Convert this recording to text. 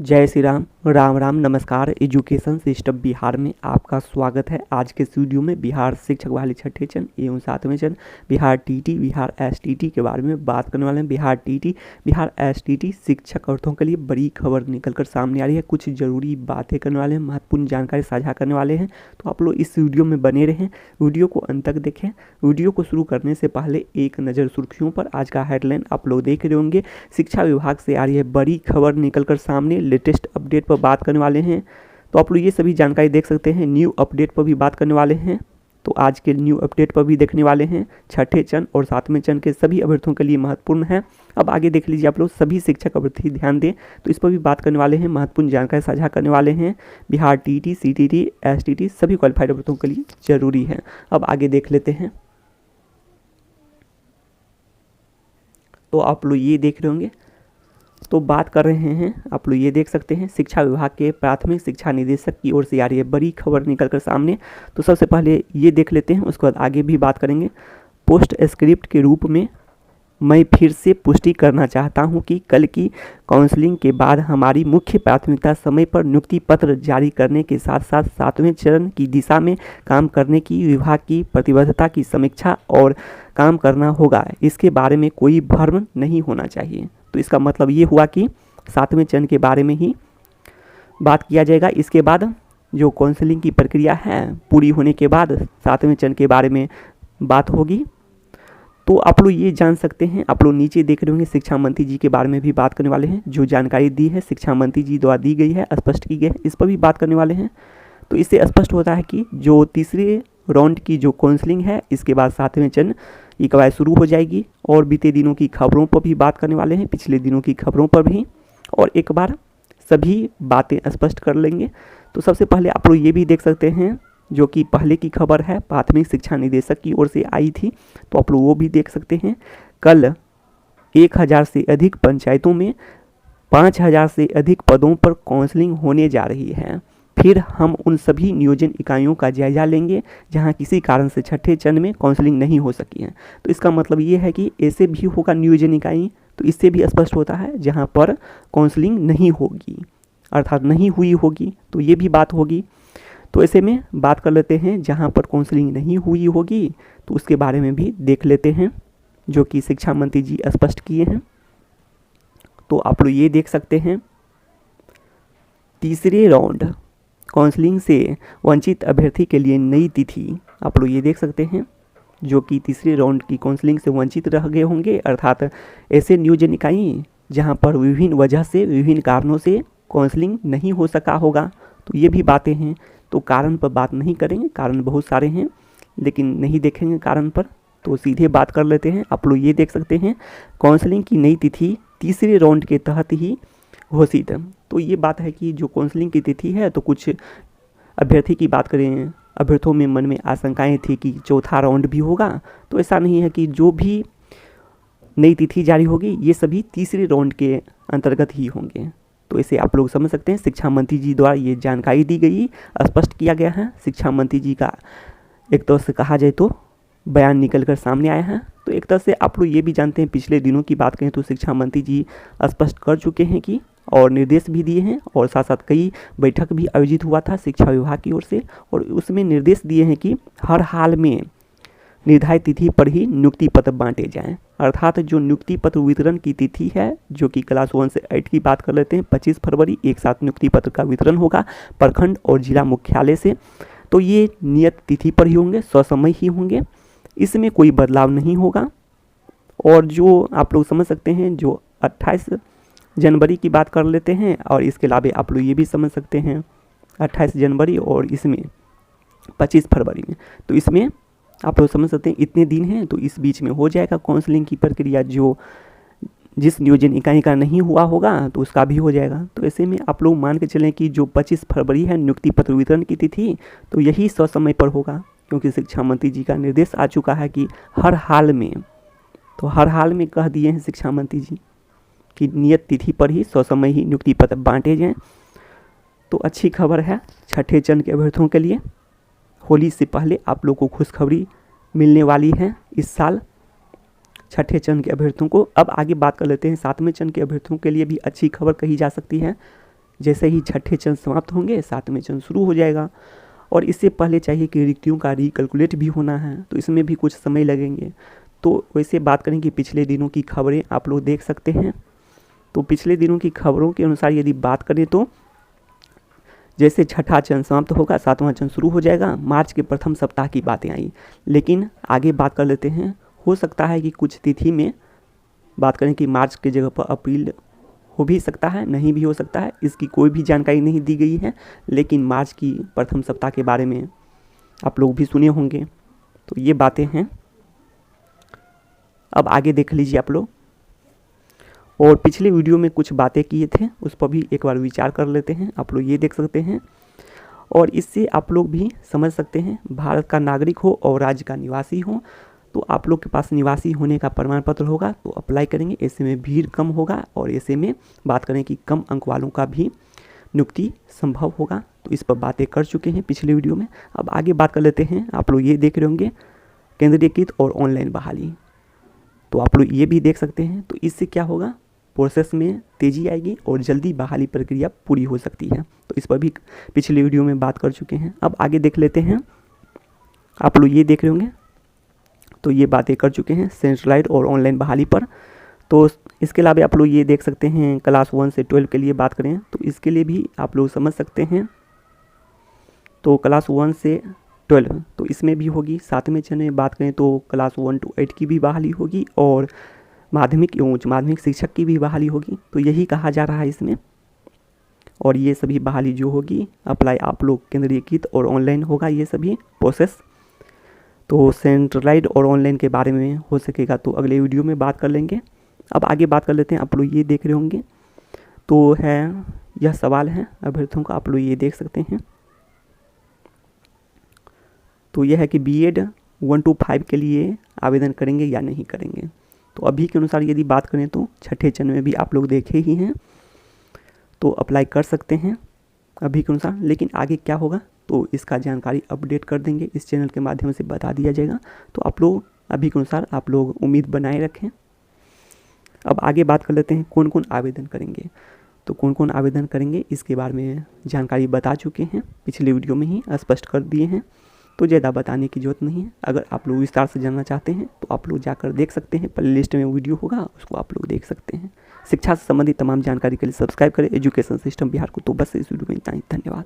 जय श्री राम, राम राम, नमस्कार। Education system Bihar में आपका स्वागत है। आज के इस वीडियो में बिहार शिक्षक बहाली छठे चरण एवं सातवें चरण बिहार टीटी, बिहार एसटीटी के बारे में बात करने वाले हैं। बिहार टीटी, बिहार एसटीटी शिक्षक अर्थों के लिए बड़ी खबर निकलकर सामने आ रही है। कुछ जरूरी बातें करने वाले हैं, महत्वपूर्ण जानकारी साझा करने वाले हैं, तो आप लोग इस वीडियो में बने रहें, वीडियो को अंत तक देखें। वीडियो को शुरू करने से पहले एक नज़र सुर्खियों पर। आज का हेडलाइन आप लोग देख रहे होंगे, शिक्षा विभाग से आ रही है बड़ी खबर निकलकर सामने। लेटेस्ट अपडेट पर बात करने वाले हैं, तो आप लोग ये सभी जानकारी देख सकते हैं। न्यू अपडेट पर भी बात करने वाले हैं, तो आज के न्यू अपडेट पर भी देखने वाले हैं। छठे चरण और सातवें चरण के सभी अभ्यर्थियों के लिए महत्वपूर्ण है। अब आगे देख लीजिए आप लोग, सभी शिक्षक अभ्यर्थी ध्यान दें, तो इस पर भी बात करने वाले हैं, महत्वपूर्ण जानकारी साझा करने वाले हैं। बिहार टीटी, सीटीटी, एसटीटी सभी क्वालिफाइड अभ्यर्थियों के लिए जरूरी है। अब आगे देख लेते हैं, तो आप लोग ये देख रहे होंगे, तो बात कर रहे हैं, आप लोग ये देख सकते हैं, शिक्षा विभाग के प्राथमिक शिक्षा निदेशक की ओर से आ रही है बड़ी खबर निकलकर सामने। तो सबसे पहले ये देख लेते हैं, उसके बाद आगे भी बात करेंगे। पोस्ट स्क्रिप्ट के रूप में मैं फिर से पुष्टि करना चाहता हूं कि कल की काउंसलिंग के बाद हमारी मुख्य प्राथमिकता समय पर नियुक्ति पत्र जारी करने के साथ साथ सातवें चरण की दिशा में काम करने की विभाग की प्रतिबद्धता की समीक्षा और काम करना होगा। इसके बारे में कोई भ्रम नहीं होना चाहिए। तो इसका मतलब ये हुआ कि सातवें चरण के बारे में ही बात किया जाएगा। इसके बाद जो काउंसलिंग की प्रक्रिया है पूरी होने के बाद सातवें चरण के बारे में बात होगी। तो आप लोग ये जान सकते हैं, आप लोग नीचे देख रहे होंगे, शिक्षा मंत्री जी के बारे में भी बात करने वाले हैं। जो जानकारी दी है शिक्षा मंत्री जी द्वारा दी गई है, स्पष्ट की गई है, इस पर भी बात करने वाले हैं। तो इससे स्पष्ट होता है कि जो तीसरे राउंड की जो काउंसलिंग है, इसके बाद सातवें चरण की कवायद शुरू हो जाएगी। और बीते दिनों की खबरों पर भी बात करने वाले हैं, पिछले दिनों की खबरों पर भी, और एक बार सभी बातें स्पष्ट कर लेंगे। तो सबसे पहले आप लोग ये भी देख सकते हैं, जो कि पहले की खबर है, प्राथमिक शिक्षा निदेशक की ओर से आई थी, तो आप लोग वो भी देख सकते हैं। कल 1000 से अधिक पंचायतों में 5000 से अधिक पदों पर काउंसलिंग होने जा रही है। फिर हम उन सभी नियोजन इकाइयों का जायजा लेंगे जहां किसी कारण से छठे चरण में काउंसलिंग नहीं हो सकी है। तो इसका मतलब ये है कि ऐसे भी होगा नियोजन इकाई, तो इससे भी स्पष्ट होता है जहां पर काउंसलिंग नहीं होगी, अर्थात नहीं हुई होगी, तो ये भी बात होगी। तो ऐसे में बात कर लेते हैं, जहां पर काउंसलिंग नहीं हुई होगी तो उसके बारे में भी देख लेते हैं, जो कि शिक्षा मंत्री जी स्पष्ट किए हैं। तो आप लोग ये देख सकते हैं, तीसरे राउंड काउंसलिंग से वंचित अभ्यर्थी के लिए नई तिथि, आप लोग ये देख सकते हैं, जो कि तीसरे राउंड की काउंसलिंग से वंचित रह गए होंगे, अर्थात ऐसे नियोजन इकाई जहां पर विभिन्न वजह से, विभिन्न कारणों से काउंसलिंग नहीं हो सका होगा। तो ये भी बातें हैं, तो कारण पर बात नहीं करेंगे, कारण बहुत सारे हैं लेकिन नहीं देखेंगे कारण पर, तो सीधे बात कर लेते हैं। आप लोग ये देख सकते हैं, काउंसलिंग की नई तिथि तीसरे राउंड के तहत ही घोषित है। तो ये बात है कि जो काउंसलिंग की तिथि है, तो कुछ अभ्यर्थी की बात करें, अभ्यर्थियों में मन में आशंकाएं थी कि चौथा राउंड भी होगा, तो ऐसा नहीं है कि जो भी नई तिथि जारी होगी ये सभी तीसरे राउंड के अंतर्गत ही होंगे। तो इसे आप लोग समझ सकते हैं, शिक्षा मंत्री जी द्वारा ये जानकारी दी गई, स्पष्ट किया गया है। शिक्षा मंत्री जी का एक तरह से कहा जाए तो बयान निकलकर सामने आया है। तो एक तरह से आप लोग ये भी जानते हैं, पिछले दिनों की बात करें तो शिक्षा मंत्री जी स्पष्ट कर चुके हैं कि, और निर्देश भी दिए हैं, और साथ साथ कई बैठक भी आयोजित हुआ था शिक्षा विभाग की ओर से, और उसमें निर्देश दिए हैं कि हर हाल में निर्धारित तिथि पर ही नियुक्ति पत्र बांटे जाएं। अर्थात जो नियुक्ति पत्र वितरण की तिथि है, जो कि क्लास 1 से 8 की बात कर लेते हैं, 25 फरवरी एक साथ नियुक्ति पत्र का वितरण होगा प्रखंड और जिला मुख्यालय से। तो ये नियत तिथि पर ही होंगे, ससमय ही होंगे, इसमें कोई बदलाव नहीं होगा। और जो आप लोग समझ सकते हैं, जो 28 जनवरी की बात कर लेते हैं, और इसके अलावा आप लोग ये भी समझ सकते हैं 28 जनवरी और इसमें 25 फरवरी में, तो इसमें आप लोग समझ सकते हैं इतने दिन हैं, तो इस बीच में हो जाएगा काउंसलिंग की प्रक्रिया। जो जिस नियोजन इकाई का नहीं हुआ होगा तो उसका भी हो जाएगा। तो ऐसे में आप लोग मान के चलें कि जो 25 फरवरी है नियुक्ति पत्र वितरण की तिथि, तो यही ससमय पर होगा, क्योंकि शिक्षा मंत्री जी का निर्देश आ चुका है कि हर हाल में, तो हर हाल में कह दिए हैं शिक्षा मंत्री जी कि नियत तिथि पर ही ससमय ही नियुक्ति पत्र बांटे जाएँ। तो अच्छी खबर है छठे चरण के अभ्यर्थियों के लिए। होली से पहले आप लोग को खुशखबरी मिलने वाली है इस साल छठे चरण के अभ्यर्थियों को। अब आगे बात कर लेते हैं सातवें चरण के अभ्यर्थियों के लिए भी अच्छी खबर कही जा सकती है। जैसे ही छठे चरण समाप्त होंगे 7वें चरण शुरू हो जाएगा। और इससे पहले चाहिए कि रिक्तियों का रिकैलकुलेट भी होना है, तो इसमें भी कुछ समय लगेंगे। तो वैसे बात करें कि पिछले दिनों की खबरें आप लोग देख सकते हैं। तो पिछले दिनों की खबरों के अनुसार यदि बात करें तो जैसे छठा चरण समाप्त होगा 7वां चरण शुरू हो जाएगा, मार्च के प्रथम सप्ताह की बातें आई। लेकिन आगे बात कर लेते हैं, हो सकता है कि कुछ तिथि में बात करें कि मार्च के जगह पर अप्रैल हो भी सकता है, नहीं भी हो सकता है, इसकी कोई भी जानकारी नहीं दी गई है। लेकिन मार्च की प्रथम सप्ताह के बारे में आप लोग भी सुने होंगे। तो ये बातें हैं। अब आगे देख लीजिए आप लोग। और पिछले वीडियो में कुछ बातें किए थे, उस पर भी एक बार विचार कर लेते हैं। आप लोग ये देख सकते हैं और इससे आप लोग भी समझ सकते हैं। भारत का नागरिक हो और राज्य का निवासी हो तो आप लोग के पास निवासी होने का प्रमाण पत्र होगा तो अप्लाई करेंगे। ऐसे में भीड़ कम होगा और ऐसे में बात करें कि कम अंक वालों का भी नियुक्ति संभव होगा। तो इस पर बातें कर चुके हैं पिछले वीडियो में। अब आगे बात कर लेते हैं। आप लोग ये देख रहे होंगे केंद्रीयकृत और ऑनलाइन बहाली, तो आप लोग ये भी देख सकते हैं। तो इससे क्या होगा, प्रोसेस में तेज़ी आएगी और जल्दी बहाली प्रक्रिया पूरी हो सकती है। तो इस पर भी पिछले वीडियो में बात कर चुके हैं। अब आगे देख लेते हैं। आप लोग ये देख रहे होंगे, तो ये बातें कर चुके हैं सेंट्रलाइज्ड और ऑनलाइन बहाली पर। तो इसके अलावा आप लोग ये देख सकते हैं क्लास 1 से 12 के लिए बात करें तो इसके लिए भी आप लोग समझ सकते हैं। तो क्लास 1 से 12 तो इसमें भी होगी। 7वें चरण में बात करें तो क्लास 1 to 8 की भी बहाली होगी और माध्यमिक एवं उच्च माध्यमिक शिक्षक की भी बहाली होगी। तो यही कहा जा रहा है इसमें। और ये सभी बहाली जो होगी अप्लाई आप लोग केंद्रीयकृत और ऑनलाइन होगा ये सभी प्रोसेस। तो सेंट्रलाइज्ड और ऑनलाइन के बारे में हो सकेगा तो अगले वीडियो में बात कर लेंगे। अब आगे बात कर लेते हैं। आप लोग ये देख रहे होंगे तो है यह सवाल है अभ्यर्थियों का, आप लोग ये देख सकते हैं। तो यह है कि B.Ed 1 to 5 के लिए आवेदन करेंगे या नहीं करेंगे। तो अभी के अनुसार यदि बात करें तो छठे चरण में भी आप लोग देखे ही हैं तो अप्लाई कर सकते हैं अभी के अनुसार। लेकिन आगे क्या होगा तो इसका जानकारी अपडेट कर देंगे, इस चैनल के माध्यम से बता दिया जाएगा। तो आप लोग अभी के अनुसार आप लोग उम्मीद बनाए रखें। अब आगे बात कर लेते हैं कौन कौन आवेदन करेंगे। तो कौन कौन आवेदन करेंगे इसके बारे में जानकारी बता चुके हैं, पिछले वीडियो में ही स्पष्ट कर दिए हैं। तो ज़्यादा बताने की ज़रूरत नहीं है। अगर आप लोग विस्तार से जानना चाहते हैं तो आप लोग जाकर देख सकते हैं, प्ले लिस्ट में वीडियो होगा उसको आप लोग देख सकते हैं। शिक्षा से संबंधित तमाम जानकारी के लिए सब्सक्राइब करें एजुकेशन सिस्टम बिहार को। तो बस इस वीडियो में इतना ही, धन्यवाद।